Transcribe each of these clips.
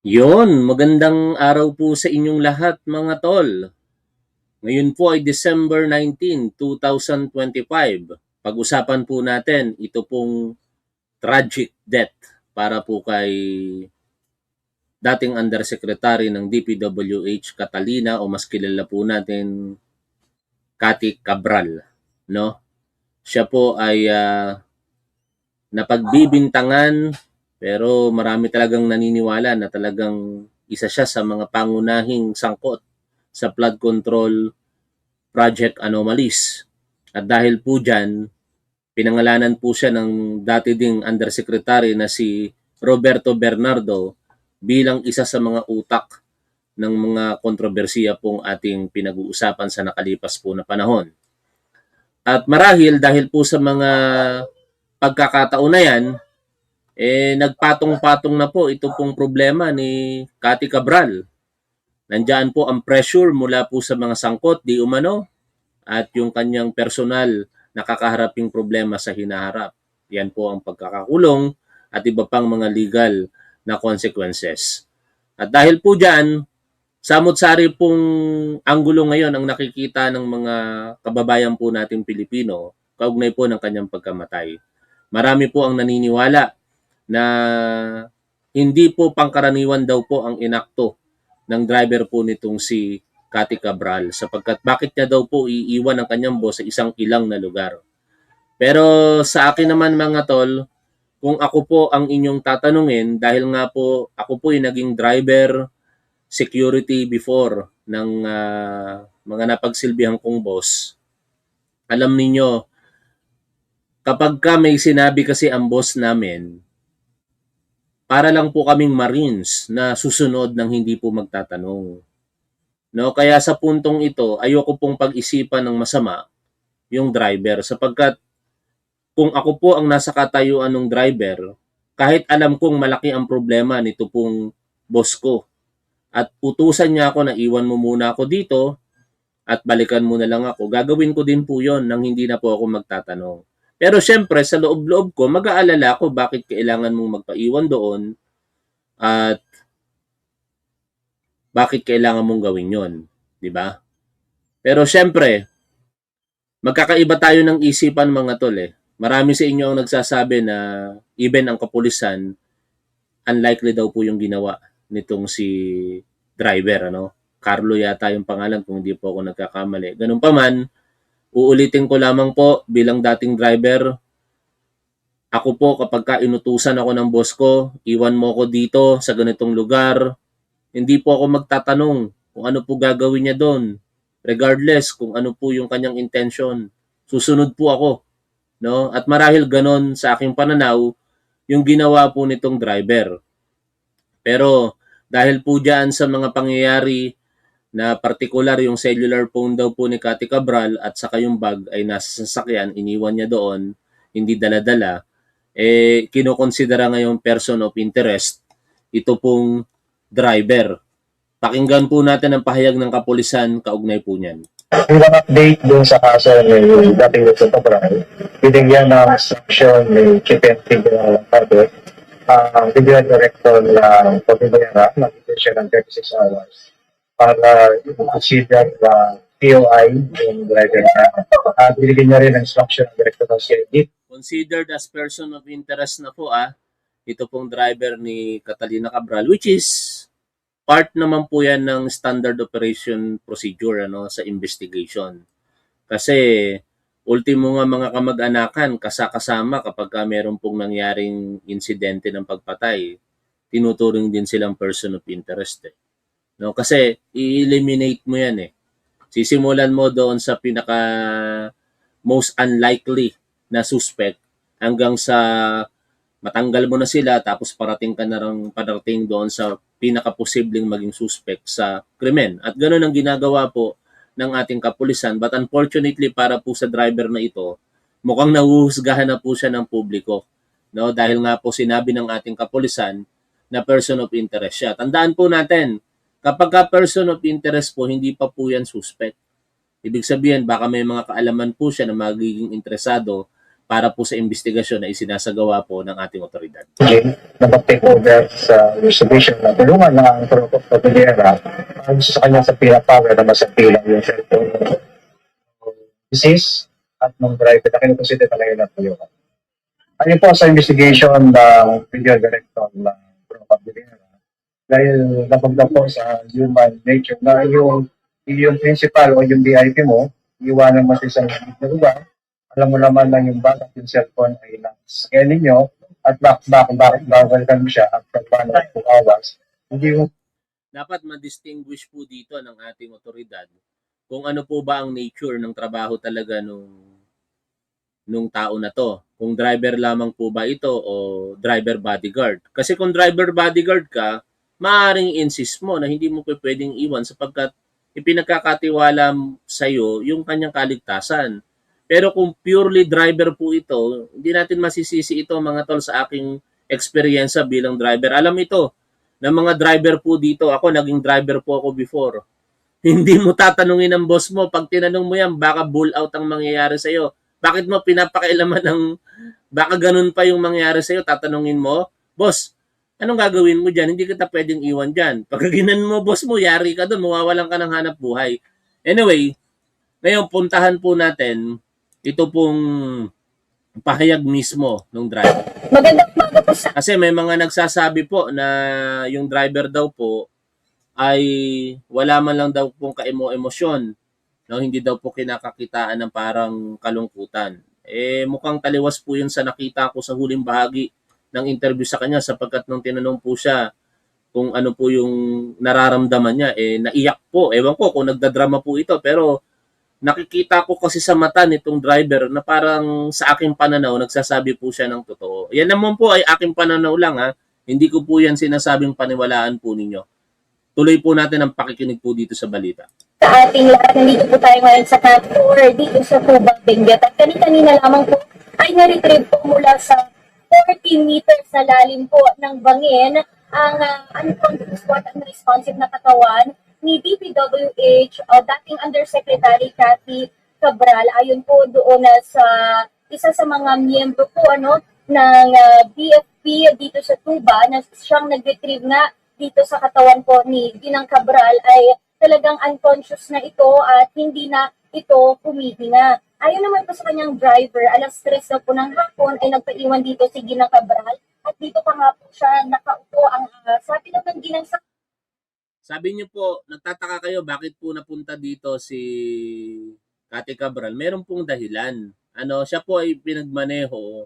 Magandang araw po sa inyong lahat mga tol. Ngayon po ay December 19, 2025. Pag-usapan po natin ito pong tragic death para po kay dating Undersecretary ng DPWH Catalina o mas kilala po natin Cathy Cabral, no? Siya po ay napagbibintangan pero marami talagang naniniwala na talagang isa siya sa mga pangunahing sangkot sa flood control project anomalies. At dahil po dyan, pinangalanan po siya ng dati ding undersecretary na si Roberto Bernardo bilang isa sa mga utak ng mga kontrobersiya pong ating pinag-uusapan sa nakalipas po na panahon. At marahil dahil po sa mga pagkakataon na yan, nagpatong-patong na po ito pong problema ni Cathy Cabral. Nandiyan po ang pressure mula po sa mga sangkot, di umano, at yung kanyang personal na kakaharaping problema sa hinaharap. Yan po ang pagkakakulong at iba pang mga legal na consequences. At dahil po dyan, samot-sari pong anggulo ngayon ang nakikita ng mga kababayan po nating Pilipino kaugnay po ng kanyang pagkamatay. Marami po ang naniniwala na hindi po pangkaraniwan daw po ang inakto ng driver po nitong si Cathy Cabral sapagkat bakit niya daw po iiwan ang kanyang boss sa isang ilang na lugar. Pero sa akin naman mga tol, kung ako po ang inyong tatanungin, dahil nga po ako po yung naging driver security before ng mga napagsilbihan kong boss, alam ninyo, kapag ka may sinabi kasi ang boss namin, para lang po kaming Marines na susunod ng hindi po magtatanong. No, kaya sa puntong ito, ayoko pong pag-isipan ng masama yung driver sapagkat kung ako po ang nasa katayuan ng driver, kahit alam kong malaki ang problema nito pong boss ko at utusan niya ako na iwan mo muna ako dito at balikan mo na lang ako, gagawin ko din po yon nang hindi na po ako magtatanong. Pero syempre, sa loob-loob ko, mag-aalala ko bakit kailangan mong magpaiwan doon at bakit kailangan mong gawin yon, di ba? Pero syempre, magkakaiba tayo ng isipan mga tol eh. Marami sa inyo ang nagsasabi na even ang kapulisan, unlikely daw po yung ginawa nitong si driver, ano? Carlo yata yung pangalan kung hindi po ako nagkakamali. Ganun pa man, uulitin ko lamang po bilang dating driver, ako po kapag ka inutusan ako ng boss ko, iwan mo ako dito sa ganitong lugar, hindi po ako magtatanong kung ano po gagawin niya doon. Regardless kung ano po yung kanyang intention, susunod po ako. No? At marahil ganon sa aking pananaw, yung ginawa po nitong driver. Pero dahil po dyan sa mga pangyayari na particular yung cellular phone daw po ni Cathy Cabral at saka yung bag ay nasa sasakyan, iniwan niya doon, hindi dala-dala, kinokonsidera ngayong person of interest ito pong driver. Pakinggan po natin ang pahayag ng kapulisan kaugnay po niyan. Bilang update dun sa kaso ni dating Luzon Cabral, binigyan ng instruction ni Chief Engineer Padre, ang Regional Director ng Pagbibayara, nag-issue ng 36 hours para i-consider the POI yung driver niya. Binigyan niya rin ng instruction ng Director ng CID. Considered as person of interest na po ito pong driver ni Catalina Cabral, which is part naman po yan ng standard operation procedure sa investigation. Kasi ultimo nga mga kamag-anakan, kasama kapag meron pong nangyaring insidente ng pagpatay, tinuturing din silang person of interest. No? Kasi i-eliminate mo yan eh. Sisimulan mo doon sa pinaka most unlikely na suspect hanggang sa matanggal mo na sila tapos parating doon sa pinaka-posibleng maging suspect sa krimen. At ganoon ang ginagawa po ng ating kapulisan. But unfortunately para po sa driver na ito, mukhang nahuhusgahan na po siya ng publiko. No? Dahil nga po sinabi ng ating kapulisan na person of interest siya. Tandaan po natin, kapag ka person of interest po, hindi pa po yan suspect. Ibig sabihin, baka may mga kaalaman po siya na magiging interesado para po sa investigasyon na isinasagawa po ng ating otoridad. Na mag-take over sa investigation na tulungan ng Prokop Cordillera sa kanya sa power na masapilang yung cellphone disease at ng driver na kinukonsider na ngayon at tulungan. Ayun po sa investigation ng video director ng Prokop Cordillera dahil napagda po sa human nature na yung principal o yung VIP mo, iwanan mo sa isang na lugar, alam mo naman na yung backup yung cellphone ay na-scan ninyo at welcome siya after 1 or 2 hours. Hindi mo Dapat ma-distinguish po dito ng ating otoridad kung ano po ba ang nature ng trabaho talaga nung tao na to. Kung driver lamang po ba ito o driver bodyguard. Kasi kung driver bodyguard ka, maaaring insist mo na hindi mo pwedeng iwan sapagkat ipinagkakatiwala sa iyo yung kanyang kaligtasan. Pero kung purely driver po ito, hindi natin masisisi ito mga tol sa aking experience bilang driver. Alam ito, ng mga driver po dito, ako naging driver po ako before. Hindi mo tatanungin ng boss mo, pag tinanong mo yan, baka bull out ang mangyayari sa'yo. Bakit mo pinapakailaman ng, baka ganun pa yung mangyayari sa'yo, tatanungin mo, boss, anong gagawin mo dyan? Hindi kita pwedeng iwan dyan. Pag ginan mo, boss mo, yari ka dun, mawawalan ka ng hanap buhay. Anyway, ngayon puntahan po natin ito pong pahayag mismo ng driver. Magandang umaga po sa Kasi may mga nagsasabi po na yung driver daw po ay wala man lang daw pong kaemo-emosyon. No, hindi daw po kinakakitaan ng parang kalungkutan. Mukhang taliwas po yun sa nakita ko sa huling bahagi ng interview sa kanya sapagkat nung tinanong po siya kung ano po yung nararamdaman niya, naiyak po. Ewan ko kung nagdadrama po ito pero nakikita ko kasi sa mata nitong driver na parang sa aking pananaw, nagsasabi po siya ng totoo. Yan naman po ay aking pananaw lang ha. Hindi ko po yan sinasabing paniwalaan po ninyo. Tuloy po natin ang pakikinig po dito sa balita. ating lahat. Nandito po tayo ngayon sa Camp 4 dito sa Cubang Benguet. At kanina lamang po ay na-retrieve po mula sa 40 meters na lalim po ng bangin ang unconscious at unresponsive na katawan ni DPWH, dating Undersecretary Cathy Cabral. Ayon po doon sa isa sa mga miyembro po ng BFP dito sa Tuba na siyang nag-retrieve nga dito sa katawan po ni Ginang Cabral ay talagang unconscious na ito at hindi na ito humihinga. Ayon naman po sa kanyang driver, alas 3 na po ng hapon ay nagpaiwan dito si Ginang Cabral at dito pa nga po siya nakaupo. Ang sabi naman Ginang Sabi niyo po, nagtataka kayo bakit po napunta dito si Cathy Cabral. Meron pong dahilan. Siya po ay pinagmaneho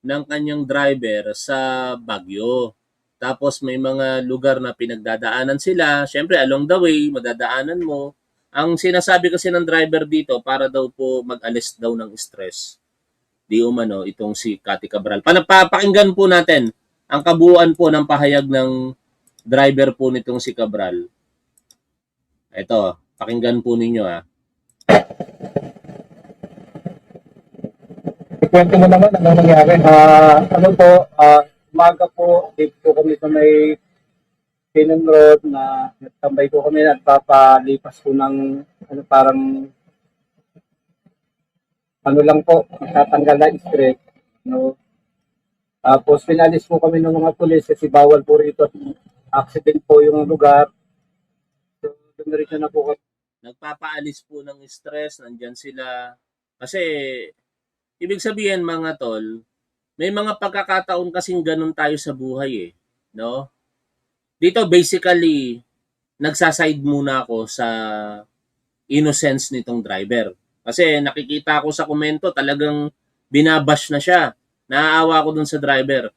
ng kanyang driver sa Baguio. Tapos may mga lugar na pinagdadaanan sila. Siyempre, along the way, madadaanan mo. Ang sinasabi kasi ng driver dito, para daw po mag-alis daw ng stress. Di umano, itong si Cathy Cabral. Papakinggan po natin ang kabuuan po ng pahayag ng driver po nitong si Cabral. Ito, pakinggan po ninyo ha. Ikwento mo naman ano nangyari. Umaga po, dito po kami sa may Sinan Road na nagtambay po kami at papalipas po ng parang lang po, tatanggal na straight. Tapos pinalis po kami ng mga pulis kasi bawal po rito. Accident po yung lugar. So, dumiretso na po kami. Nagpapaalis po ng stress, nandyan sila. Kasi, ibig sabihin mga tol, may mga pagkakataon kasing ganun tayo sa buhay no? Dito basically, nagsaside muna ako sa innocence nitong driver. Kasi nakikita ko sa komento, talagang binabash na siya. Naaawa ko dun sa driver.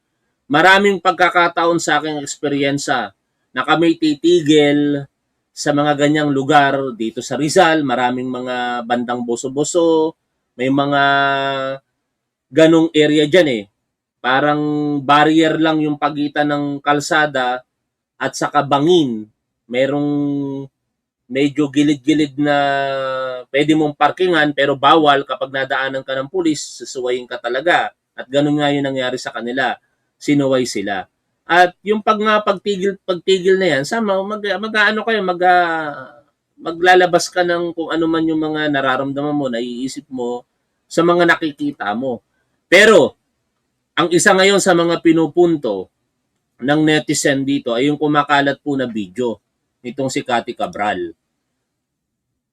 Maraming pagkakataon sa aking eksperyensya na kami titigil sa mga ganyang lugar dito sa Rizal, maraming mga bandang boso-boso, may mga ganong area dyan Parang barrier lang yung pagitan ng kalsada at saka bangin. Merong medyo gilid-gilid na pwede mong parkingan pero bawal kapag nadaanan ka ng pulis, susuwayin ka talaga. At ganun nga yung nangyari sa kanila. Sinuway sila. At yung pagtigil na yan, maglalabas ka ng kung ano man yung mga nararamdaman mo, naiisip mo sa mga nakikita mo. Pero, ang isa ngayon sa mga pinupunto ng netizen dito ay yung kumakalat po na video nitong si Cathy Cabral.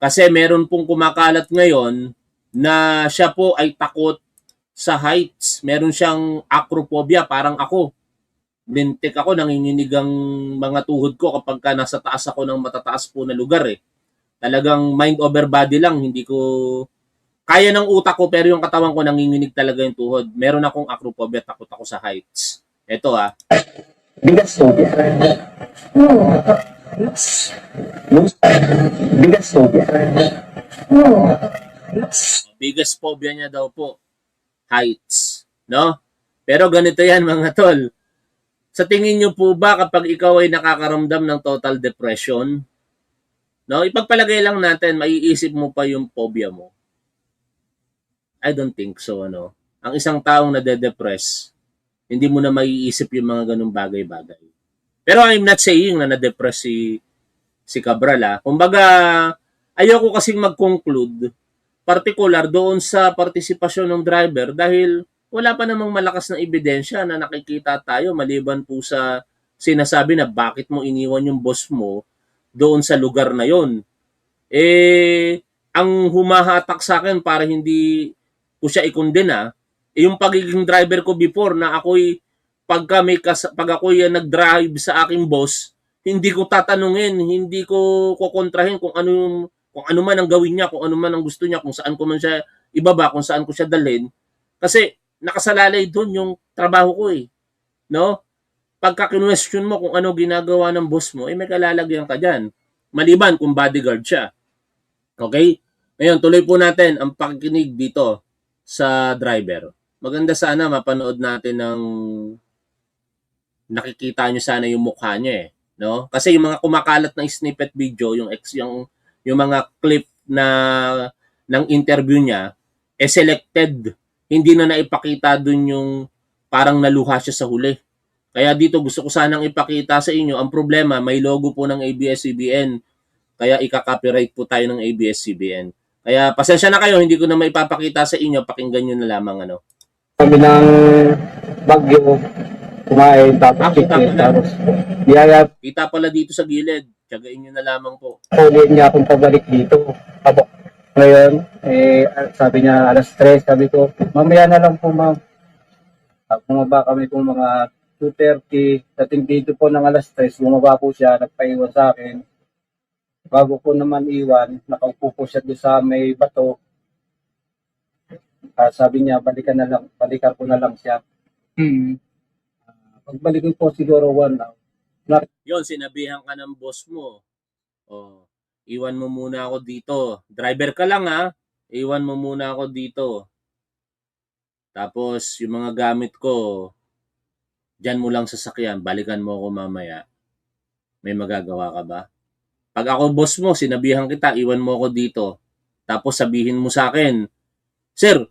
Kasi meron pong kumakalat ngayon na siya po ay takot sa heights. Meron siyang acrophobia, parang ako. Lintik ako, nanginginig ang mga tuhod ko kapag ka nasa taas ako ng matataas po na lugar eh. Talagang mind over body lang, hindi ko kaya ng utak ko pero yung katawan ko nanginginig talaga yung tuhod. Meron akong acrophobia, takot ako sa heights. Ito Biggest phobia. Most biggest phobia. biggest phobia niya daw po, heights. No? Pero ganito yan mga tol. Sa tingin niyo po ba kapag ikaw ay nakakaramdam ng total depression, no, ipagpalagay lang natin, maiisip mo pa yung phobia mo? I don't think so, ano. Ang isang taong nade-depress, hindi mo na maiisip yung mga ganung bagay-bagay. Pero I'm not saying na na-depress si Cabral, ah. Kumbaga, ayoko kasing mag-conclude particular doon sa partisipasyon ng driver dahil wala pa namang malakas na ebidensya na nakikita tayo maliban po sa sinasabi na bakit mo iniwan yung boss mo doon sa lugar na yon. Ang humahatak sa akin para hindi ko siya ikondena, yung pagiging driver ko before na ako'y pag ako'y nag-drive sa aking boss, hindi ko tatanungin, hindi ko kokontrahin kung ano man ang gawin niya, kung ano man ang gusto niya, kung saan ko man siya ibaba, kung saan ko siya dalhin. Kasi nakasalalay doon yung trabaho ko eh. No? Pagka kinwestiyon mo kung ano ginagawa ng boss mo, may kalalagyan ka dyan. Maliban kung bodyguard siya. Okay? Ngayon, tuloy po natin ang pakikinig dito sa driver. Maganda sana mapanood natin ng nakikita nyo sana yung mukha niya eh. No? Kasi yung mga kumakalat na snippet video, yung mga clip na ng interview niya, selected. Hindi na naipakita dun yung parang naluha siya sa huli. Kaya dito gusto ko sanang ipakita sa inyo, ang problema, may logo po ng ABS-CBN. Kaya ika-copyright po tayo ng ABS-CBN. Kaya pasensya na kayo, hindi ko na maipapakita sa inyo, pakinggan nyo na lamang ano. Kami ng Bagyo, kumain, tapos Kita chicken, pala. tapos biyaya Kita pala dito sa gilid. Tiyagain nyo na lamang po. ulit niya akong pabalik dito. Abo. Ngayon, sabi niya alas 3, sabi ko, mamaya na lang po ma'am. Bumaba kami po mga 2:30, dating dito po ng alas 3, bumaba po siya, nagpaiwan sa akin. Bago po naman iwan, nakaupo po siya doon sa may bato. Sabi niya, balikan ko na lang siya. Pagbalik ko po siguro 1 hour. Yon, sinabihan ka ng boss mo. Oh, iwan mo muna ako dito. Driver ka lang ha. Iwan mo muna ako dito. Tapos, yung mga gamit ko, dyan mo lang sasakyan. Balikan mo ako mamaya. May magagawa ka ba? Pag ako boss mo, sinabihan kita, iwan mo ako dito. Tapos sabihin mo sa akin, Sir,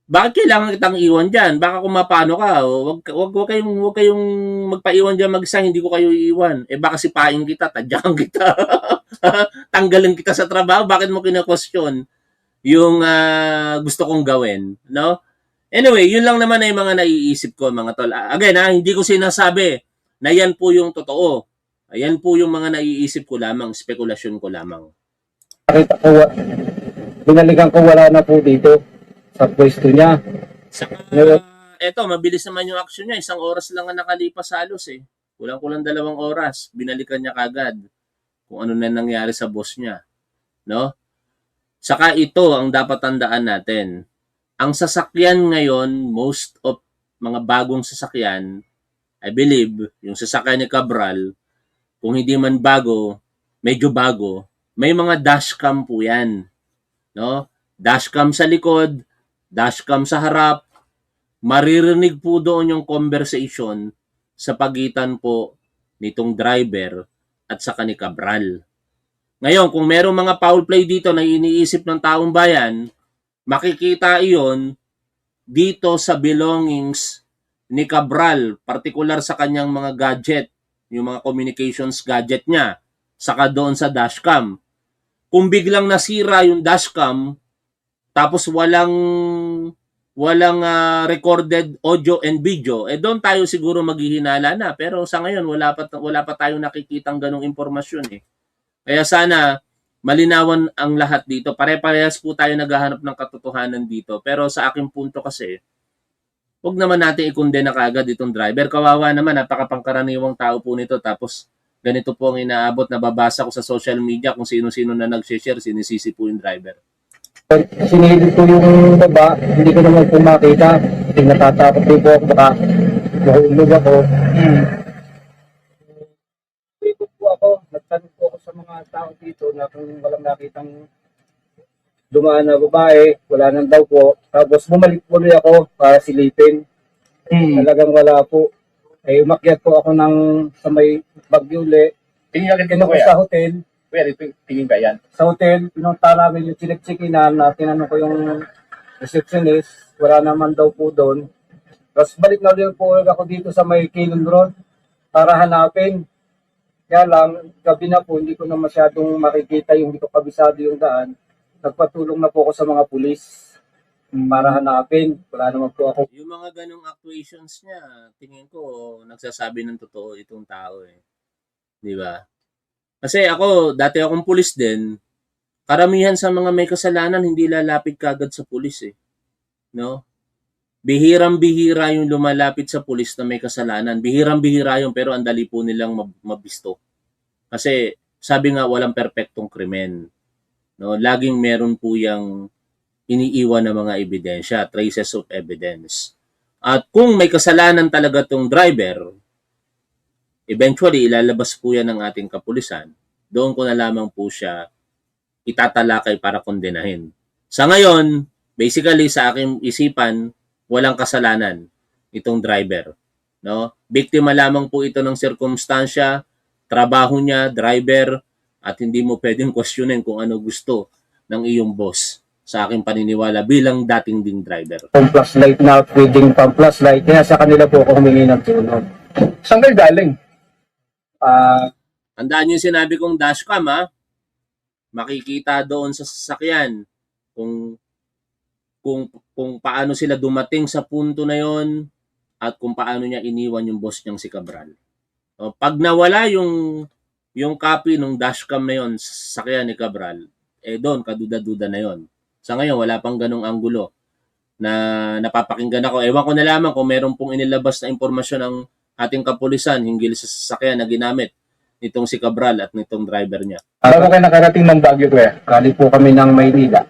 bakit kailangan kitang iwan dyan? Baka kung mapano ka, wag kayong magpaiwan dyan mag-isa, hindi ko kayo iiwan. Baka sipain kita, tadyakan kita, tanggalin kita sa trabaho, bakit mo kina-question yung gusto kong gawin, no? Anyway, yun lang naman ay mga naiisip ko, mga tol. Again, hindi ko sinasabi na yan po yung totoo. Ayan po yung mga naiisip ko lamang, spekulasyon ko lamang. Nakita ko, binalikan ko wala na po dito sa pwesto niya. Saka, eto, mabilis naman yung action niya. 1 oras lang ang nakalipas halos eh. Kulang-kulang 2 oras. Binalikan niya kagad kung ano na nangyari sa boss niya. No? Saka ito ang dapat tandaan natin. Ang sasakyan ngayon, most of mga bagong sasakyan, I believe, yung sasakyan ni Cabral, kung hindi man bago, medyo bago, may mga dashcam po yan. No? Dashcam sa likod, dashcam sa harap, maririnig po doon yung conversation sa pagitan po nitong driver at saka ni Cabral. Ngayon, kung merong mga foul play dito na iniisip ng taong bayan, makikita iyon dito sa belongings ni Cabral, particular sa kanyang mga gadget, yung mga communications gadget niya, saka doon sa dashcam. Kung biglang nasira yung dashcam, tapos walang walang recorded audio and video, doon tayo siguro maghihinala na. Pero sa ngayon, wala pa tayong nakikitang ganong impormasyon eh. Kaya sana malinawan ang lahat dito. Pare-parehas po tayo naghahanap ng katotohanan dito. Pero sa aking punto kasi, huwag naman natin ikondena kaagad itong driver. Kawawa naman, napakapangkaraniwang tao po nito. Tapos ganito po ang inaabot, nababasa ko sa social media kung sino-sino na nag-share, sinisisi po yung driver. Sinilip ko yung baba, hindi ko naman po makita. Kasi natatakot din po ako, baka mahulog ako. Ikot po ako, nagtanong po ako sa mga tao dito na kung walang nakitang dumaan na babae, wala nang daw po. Tapos bumalik po ulit ako para silipin. Talagang wala po. Umakyat po ako sa may Baguio uli. Tingin agad Tingnan ko ko sa hotel. Kuya, tingin ka yan. Sa hotel, pinunta namin yung chinik-chikinan na tinanong ko yung receptionist. Wala naman daw po doon. Tapos balik na ulit po ulit ako dito sa may Kilon Road para hanapin. Kaya lang, gabi na po, hindi ko na masyadong makikita yung hindi ko kabisado yung daan. Nagpatulong na po ako sa mga pulis para hanapin. Wala naman po ako. Yung mga ganong actuations niya, tingin ko, nagsasabi ng totoo itong tao eh. Di ba? Kasi ako, dati akong pulis din, karamihan sa mga may kasalanan, hindi lalapit kagad sa pulis eh. No? Bihirang-bihira yung lumalapit sa pulis na may kasalanan. Bihirang-bihira yung pero ang dali po nilang mabisto. Kasi sabi nga walang perpektong krimen. No? Laging meron po yung iniiwan na mga ebidensya, traces of evidence. At kung may kasalanan talaga tong driver, eventually ilalabas po yan ng ating kapulisan. Doon ko na lamang po siya itatalakay para kondenahin. Sa ngayon, basically sa aking isipan, walang kasalanan itong driver. No? Biktima lamang po ito ng sirkumstansya, trabaho niya, driver, at hindi mo pwedeng questionin kung ano gusto ng iyong boss sa aking paniniwala bilang dating ding driver. Plus light na pwedeng plus light. Kaya sa kanila po ako humingi ng tulong. Saan kayo galing? Tandaan niyo yung sinabi kong dashcam ha. Makikita doon sa sasakyan kung paano sila dumating sa punto na yon at kung paano niya iniwan yung boss niyang si Cabral. So, pag nawala yung copy ng dashcam na yon sa sasakyan ni Cabral, doon kaduda-duda na yon. Sa ngayon wala pang ganong anggulo na napapakinggan ako. Ewan ko na lamang kung meron pong inilabas na impormasyon ng ating kapulisan hinggil sa sasakyan na ginamit nitong si Cabral at nitong driver niya. Bago kayo nakarating ng Baguio, kuya? Galing po kami ng Maynila.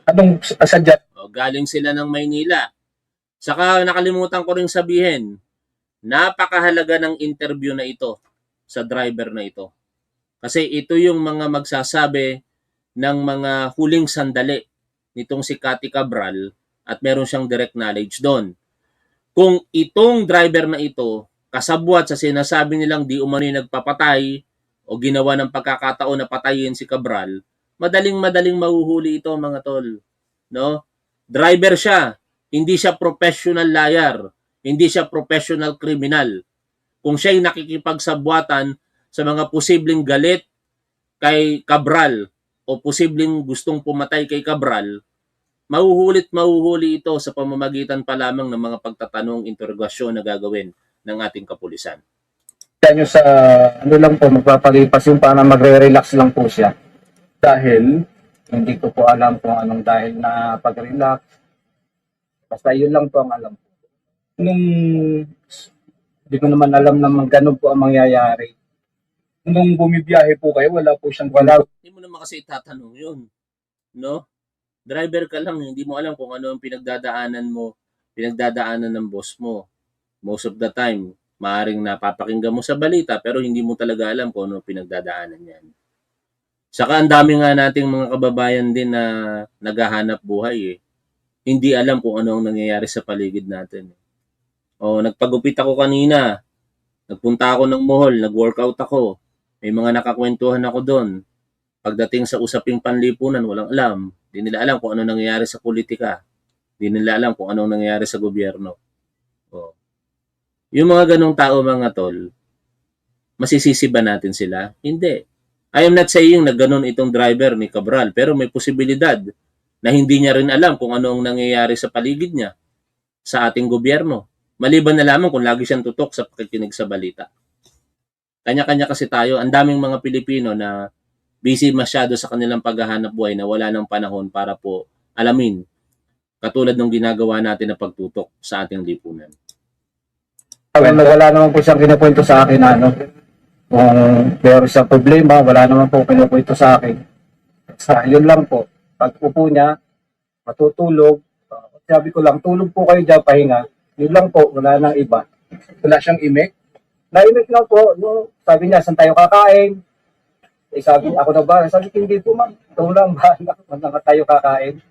Anong sadya? Galing sila ng Maynila. Saka nakalimutan ko ring sabihin, napakahalaga ng interview na ito sa driver na ito. Kasi ito yung mga magsasabi ng mga huling sandali nitong si Cathy Cabral at meron siyang direct knowledge doon. Kung itong driver na ito, kasabwat sa sinasabi nilang di umano'y nagpapatay o ginawa ng pagkakataon na patayin si Cabral, madaling mahuhuli ito mga tol. No? Driver siya, hindi siya professional liar, hindi siya professional criminal. Kung siya'y nakikipagsabwatan sa mga posibleng galit kay Cabral o posibleng gustong pumatay kay Cabral, mahuhuli ito sa pamamagitan pa lamang ng mga pagtatanong, interogasyon na gagawin ng ating kapulisan. Kaya nyo sa lang po, magpapalipas yung para magre-relax lang po siya. Dahil, Hindi ko po alam kung anong dahil na pag-relax. Basta yun lang po ang alam. nung, Hindi ko naman alam na ganun po ang mangyayari. nung bumibiyahe po kayo, wala po siyang Hindi mo naman kasi itatanong yun. No? Driver ka lang, hindi mo alam kung ano ang pinagdadaanan ng boss mo. Most of the time, maaaring napapakinggan mo sa balita pero hindi mo talaga alam kung ano ang pinagdadaanan yan. Saka ang dami nga nating mga kababayan din na naghahanap buhay eh. Hindi alam kung ano ang nangyayari sa paligid natin. Nagpagupit ako kanina. Nagpunta ako ng mall, nag-workout ako. May mga nakakwentuhan ako doon. Pagdating sa usaping panlipunan, walang alam. Hindi nila alam kung ano nangyayari sa politika. Hindi nila alam kung ano nangyayari sa gobyerno. Yung mga ganong tao mga tol, masisisi ba natin sila? Hindi. I am not saying na ganon itong driver ni Cabral, pero may posibilidad na hindi niya rin alam kung ano ang nangyayari sa paligid niya, sa ating gobyerno. Maliban na lamang kung lagi siyang tutok sa pakikinig sa balita. Kanya-kanya kasi tayo, ang daming mga Pilipino na busy masyado sa kanilang paghahanap buhay na wala ng panahon para po alamin, katulad ng ginagawa natin na pagtutok sa ating lipunan. Wala naman po siyang kinukwento sa akin na ano, kung meron siyang problema, wala naman po kinukwento sa akin. Yun lang po. Pag upo niya, matutulog. Sabi ko lang, tulog po kayo dyan, pahinga. Yun lang po, wala nang iba. Wala siyang imik. Naimik lang po, no, sabi niya, saan tayo kakain? Eh, sabi, ako na ba? Sabi ko, hindi po ma'am. Ito lang ba? Saan tayo kakain?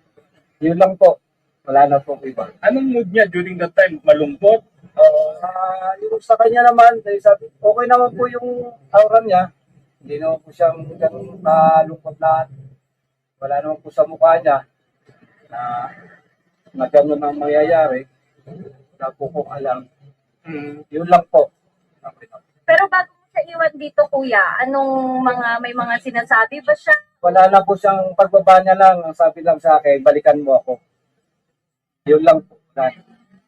Yun lang po. Wala na po iba. Anong mood niya during that time? Malungkot? Yung sa kanya naman, eh, sabi, okay naman po yung aura niya. Hindi naman po siyang ganun malungkot na wala naman po sa mukha niya na gano'n ang mangyayari. Wala po kung alam. Yun lang po. Okay. Pero bago mo siya iwan dito, kuya, may mga sinasabi ba siya? Wala na po siyang pagbaba niya lang. Ang sabi lang sa akin, balikan mo ako. Yun lang po.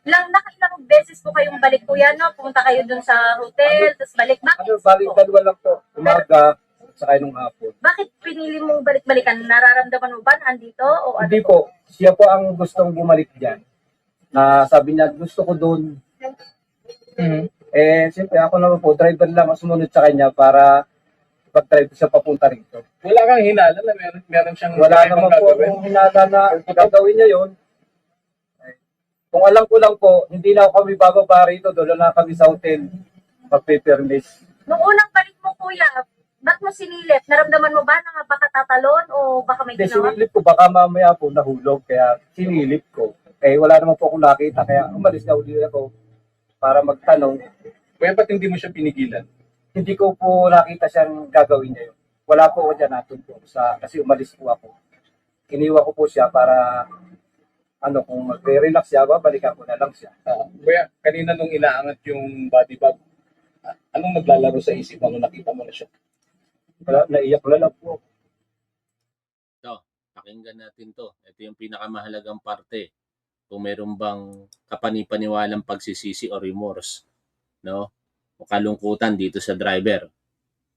Nakailang beses po kayong balik, kuya, no? Pumunta kayo dun sa hotel, tapos balik. Balik dalawa lang po. Umaga, saka nung hapon. Bakit pinili mong balik-balikan? Nararamdaman mo ba na andito? O ano? Hindi po. Siya po ang gustong bumalik dyan. Na sabi niya, gusto ko doon. Eh, siyempre ako naman po, driver lang ang sumunod sa kanya para pag-drive siya papunta rito. Wala kang hinala na meron siyang Wala ibang naman po gagawin? akong hinala na gagawin niya yun. Kung alam ko lang po, hindi na kami bababa rito, doon na kami sa hotel magpe-permis. Nung unang balik mo, kuya, ba't mo sinilip? Naramdaman mo ba na baka tatalon o baka may Hindi, ginawa? sinilip ko, baka mamaya po nahulog, kaya sinilip ko. Eh, wala naman po akong nakita, kaya umalis na uli ako para magtanong. Kaya ba't hindi mo siya pinigilan? Hindi ko po nakita siyang gagawin niya yun. Wala po ako dyan natin po, kasi umalis po ako. Iniwan ko po siya para kung magre-relax siya, babalikan ko na lang siya. Kaya kanina nung inaangat yung body bag, anong naglalaro sa isip mo nung nakita mo na siya? Wala, naiyak na lang po. Ito, pakinggan natin to. Ito yung pinakamahalagang parte. Kung meron bang kapanipaniwalang pagsisisi o remorse, no? O kalungkutan dito sa driver.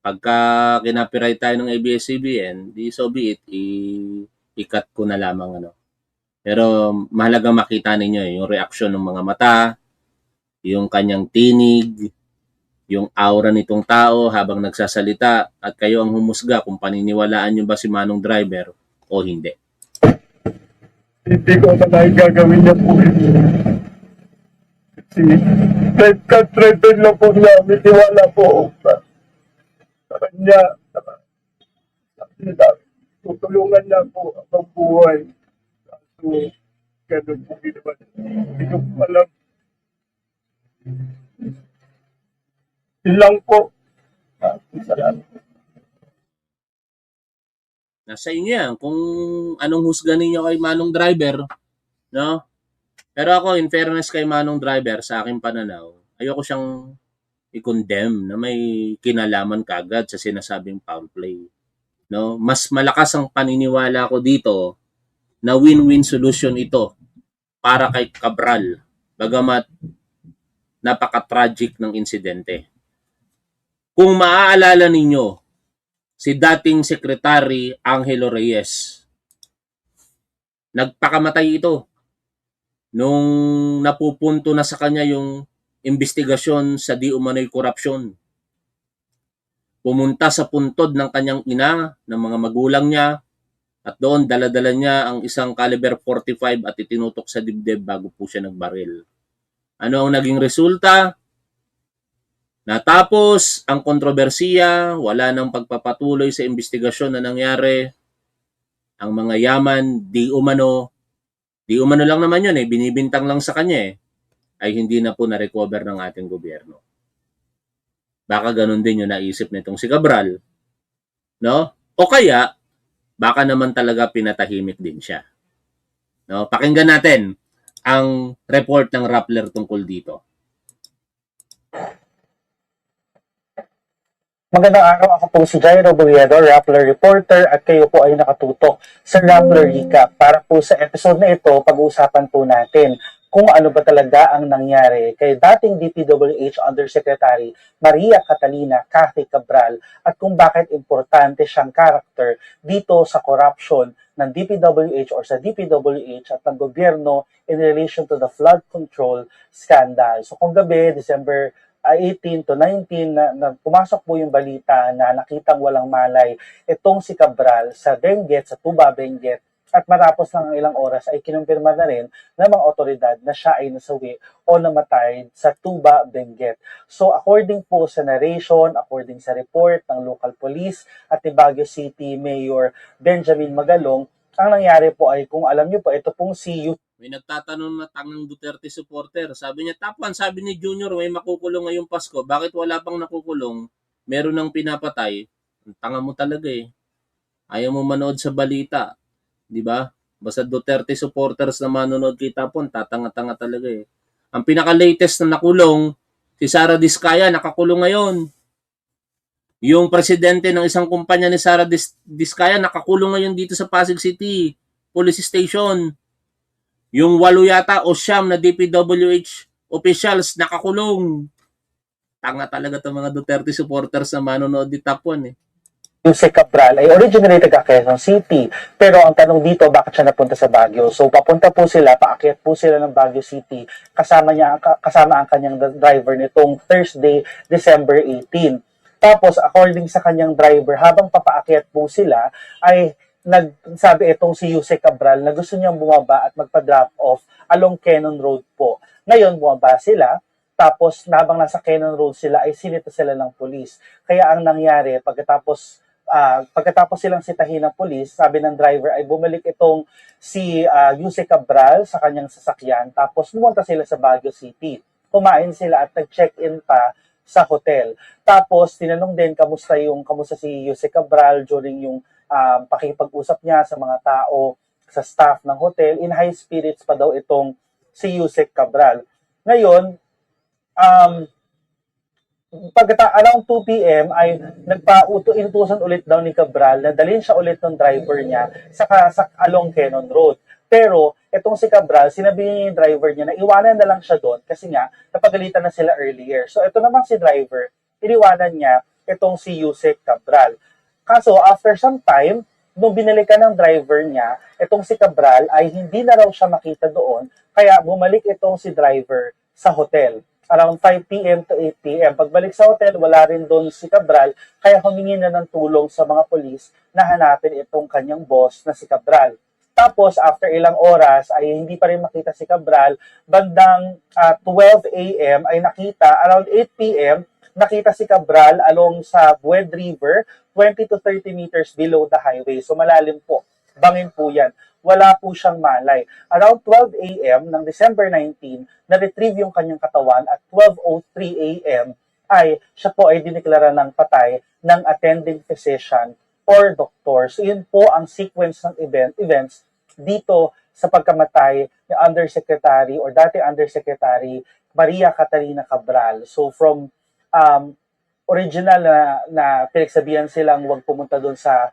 Pagka kinapiright tayo ng ABS-CBN, di so be it, i-cut ko na lamang Pero mahalagang makita ninyo yung reaksyon ng mga mata, yung kanyang tinig, yung aura nitong tao habang nagsasalita, at kayo ang humusga kung paniniwalaan nyo ba si Manong Driver o hindi. Hindi ko na gagawin niya po. Driver lang po niya, may tiwala po. Sa kanya, tutulungan niya po ang buhay. So, ganun po ginawa. Hindi ko po alam. Ilang po. Salamat. Nasa inyo yan kung anong husga ninyo kay Manong Driver, no? Pero ako, in fairness kay Manong Driver, sa aking pananaw, ayoko siyang i-condemn na may kinalaman kagad sa sinasabing foul play. No? Mas malakas ang paniniwala ko dito na win-win solution ito para kay Cabral, bagamat napaka-tragic ng insidente. Kung maaalala ninyo, si dating Secretary Angelo Reyes, nagpakamatay ito nung napupunto na sa kanya yung investigasyon sa di umano'y korupsyon. Pumunta sa puntod ng kanyang ina, ng mga magulang niya, at doon dala-dala niya ang isang caliber 45 at itinutok sa dibdib bago po siya nagbaril. Ano ang naging resulta? Natapos ang kontrobersiya, wala nang pagpapatuloy sa investigasyon na nangyari. Ang mga yaman, di umano lang naman yun binibintang lang sa kanya ay hindi na po na-recover ng ating gobyerno. Baka ganun din yung naisip nitong si Cabral, no? O kaya, baka naman talaga pinatahimik din siya. No? Pakinggan natin ang report ng Rappler tungkol dito. Magandang araw, ako po si Jairo Boliedo, Rappler Reporter, at kayo po ay nakatutok sa Rappler Recap. Para po sa episode na ito, pag-uusapan po natin kung ano ba talaga ang nangyari kay dating DPWH Undersecretary Maria Catalina Cathy Cabral at kung bakit importante siyang character dito sa corruption ng DPWH or sa DPWH at ng gobyerno in relation to the flood control scandal. So kung gabi, December 18 to 19 na pumasok po yung balita na nakitang walang malay itong si Cabral sa Benguet, sa Tuba, Benguet, at matapos ng ilang oras ay kinumpirma na rin ng mga otoridad na siya ay nasawi o namatay sa Tuba, Benguet. So according po sa narration, according sa report ng local police at ni Baguio City Mayor Benjamin Magalong, ang nangyari po ay kung alam niyo po, ito pong si May nagtatanong na tangang Duterte supporter. Sabi niya, top 1, sabi ni Junior, may makukulong ngayong Pasko. Bakit wala pang nakukulong? Meron nang pinapatay. Ang tanga mo talaga eh. Ayaw mo manood sa balita. Di ba? Basta Duterte supporters na manonood kay Tapon, tatanga-tanga talaga eh. Ang pinaka-latest na nakulong, si Sara Diskaya, nakakulong ngayon. Yung presidente ng isang kumpanya ni Sara Diskaya, nakakulong ngayon dito sa Pasig City Police Station. Yung 8 yata o 9 na DPWH officials nakakulong. Tanga talaga itong mga Duterte supporters na manonood di Top 1 eh. Yusek Cabral ay originally taga Quezon City. Pero ang tanong dito, bakit siya napunta sa Baguio? So papunta po sila, paakyat po sila ng Baguio City. Kasama ang kanyang driver nitong Thursday, December 18. Tapos according sa kanyang driver, habang papaakyat po sila, ay nagsabi itong si Yusek Cabral na gusto niyang bumaba at magpa-drop off along Cannon Road po. Ngayon, bumaba sila. Tapos, habang nasa Cannon Road sila, ay sinita sila ng pulis. Kaya ang nangyari, pagkatapos silang sitahin ng pulis, sabi ng driver ay bumalik itong si Yusek Cabral sa kanyang sasakyan. Tapos, pumunta sila sa Baguio City. Kumain sila at nag-check-in pa sa hotel. Tapos, tinanong din kamusta si Yusek Cabral during yung pakikipag-usap niya sa mga tao, sa staff ng hotel. In high spirits pa daw itong si Yusek Cabral. Ngayon, around 2 p.m. ay inutusan ulit daw ni Cabral na dalhin siya ulit ng driver niya sa along Cannon Road. Pero itong si Cabral, sinabi niya yung driver niya na iwanan na lang siya doon kasi nga napagalitan na sila earlier. So ito namang si driver, iniwanan niya itong si Yusek Cabral. Kaso after some time, nung binalikan ng driver niya, itong si Cabral ay hindi na raw siya makita doon, kaya bumalik itong si driver sa hotel. Around 5 p.m. to 8 p.m. Pagbalik sa hotel, wala rin doon si Cabral, kaya humingi na ng tulong sa mga polis na hanapin itong kanyang boss na si Cabral. Tapos, after ilang oras, ay hindi pa rin makita si Cabral. Bandang 12 a.m. ay nakita, around 8 p.m., nakita si Cabral along sa Bued River, 20 to 30 meters below the highway. So malalim po. Bangin po yan. Wala po siyang malay. Around 12 a.m. ng December 19, na-retrieve yung kanyang katawan at 12:03 a.m. ay siya po ay diniklara ng patay ng attending physician or doctor. So yun po ang sequence ng events dito sa pagkamatay ni Undersecretary or dati Undersecretary Maria Catalina Cabral. So from original na pinagsabihan silang huwag pumunta doon sa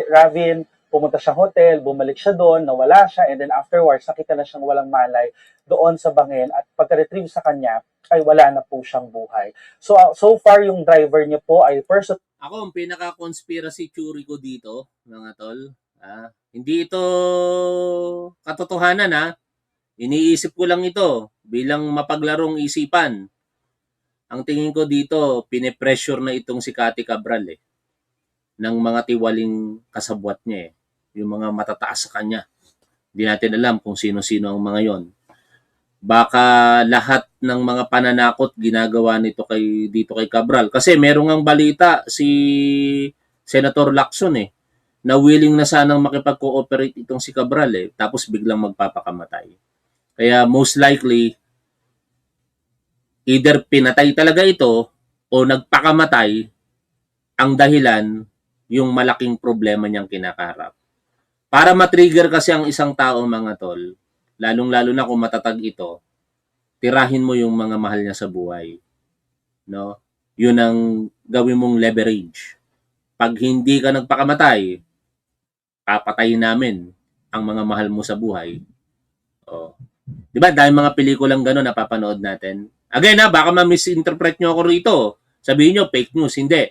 Ravin, pumunta siyang hotel, bumalik siya doon, nawala siya, and then afterwards, nakita na siyang walang malay doon sa bangin at pagka-retrieve sa kanya, ay wala na po siyang buhay. So far, yung driver niya po ay person. Ako, ang pinaka-conspiracy theory ko dito, mga tol, hindi ito katotohanan ha. Iniisip ko lang ito bilang mapaglarong isipan. Ang tingin ko dito, pinipressure na itong si Cathy Cabral ng mga tiwaling kasabwat niya yung mga matataas sa kanya. Hindi natin alam kung sino-sino ang mga yon. Baka lahat ng mga pananakot ginagawa nito dito kay Cabral. Kasi merong ang balita si Senator Lacson na willing na sanang makipag-cooperate itong si Cabral tapos biglang magpapakamatay. Kaya most likely, either pinatay talaga ito o nagpakamatay ang dahilan yung malaking problema niyang kinakaharap. Para matrigger kasi ang isang tao, mga tol, lalong-lalo na kung matatag ito, tirahin mo yung mga mahal niya sa buhay. No? Yun ang gawin mong leverage. Pag hindi ka nagpakamatay, papatayin namin ang mga mahal mo sa buhay. Oh. 'Di ba? Dahil mga pelikulang gano'n napapanood natin. Again, baka ma-misinterpret nyo ako rito. Sabihin nyo, fake news. Hindi.